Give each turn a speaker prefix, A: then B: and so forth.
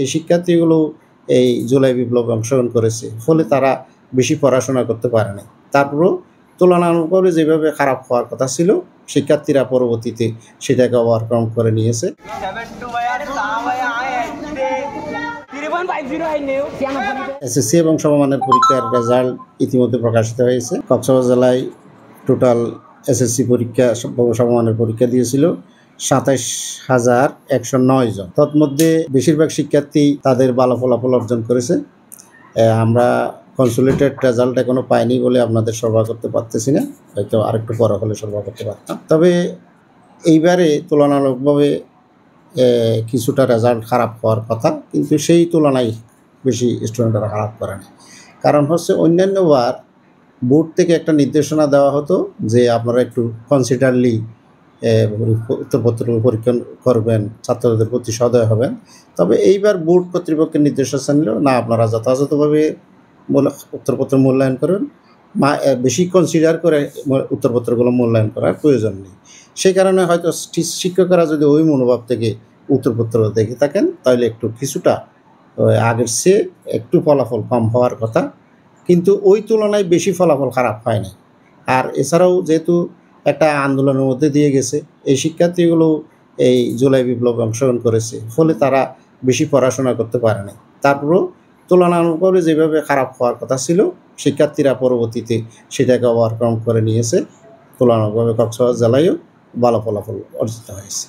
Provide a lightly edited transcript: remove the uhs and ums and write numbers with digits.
A: এই শিক্ষার্থীগুলো এই জুলাই বিপ্লবে অংশগ্রহণ করেছে, ফলে তারা বেশি পড়াশোনা করতে পারে নাই। তারপরেও তুলনামূলকভাবে যেভাবে খারাপ হওয়ার কথা ছিল, শিক্ষার্থীরা পরবর্তীতে সেটাকে ওভারকাম করে নিয়েছে। এসএসসি এবং সমমানের পরীক্ষার রেজাল্ট ইতিমধ্যে প্রকাশিত হয়েছে। কক্সবাজার জেলায় টোটাল এসএসসি পরীক্ষা সমমানের পরীক্ষা দিয়েছিল ২৭,১০৯ জন। তন্মধ্যে বেশিরভাগ শিক্ষার্থী তাদের ভালো ফলাফল অর্জন করেছে। আমরা কনসোলিডেটেড রেজাল্ট এখনো পাইনি বলে আপনাদের সরবরাহ করতে পারতেছি না, হয়তো আরেকটু পরে হলে সরবরাহ করতে পারতাম। তবে এইবারে তুলনামূলকভাবে কিছুটা রেজাল্ট খারাপ হওয়ার কথা, কিন্তু সেই তুলনায় বেশি স্টুডেন্টরা খারাপ করে না। কারণ হচ্ছে অন্যান্যবার বোর্ড থেকে একটা নির্দেশনা দেওয়া হতো যে আপনারা একটু কনসিডারলি উত্তরপত্র পরীক্ষা করবেন, ছাত্রদের প্রতি সদয় হবেন। তবে এইবার বোর্ড কর্তৃপক্ষের নির্দেশনা নিল না, আপনারা যথাযথভাবে উত্তরপত্র মূল্যায়ন করবেন, বেশি কনসিডার করে উত্তরপত্রগুলো মূল্যায়ন করার প্রয়োজন নেই। সেই কারণে হয়তো শিক্ষকরা যদি ওই মনোভাব থেকে উত্তরপত্র দেখে থাকেন, তাহলে একটু কিছুটা আগের চেয়ে একটু ফলাফল কম হওয়ার কথা, কিন্তু ওই তুলনায় বেশি ফলাফল খারাপ হয় না। আর এছাড়াও যেহেতু একটা আন্দোলনের মধ্যে দিয়ে গেছে, এই শিক্ষার্থীগুলো এই জুলাই বিপ্লবে অংশগ্রহণ করেছে, ফলে তারা বেশি পড়াশোনা করতে পারে না। তারপরেও তুলনামূলকভাবে যেভাবে খারাপ হওয়ার কথা ছিল, শিক্ষার্থীরা পরবর্তীতে সেটাকে ওভারকাম করে নিয়েছে। তুলনামূলকভাবে কক্সবাজার জেলায়ও ভালো ফলাফল অর্জিত হয়েছে।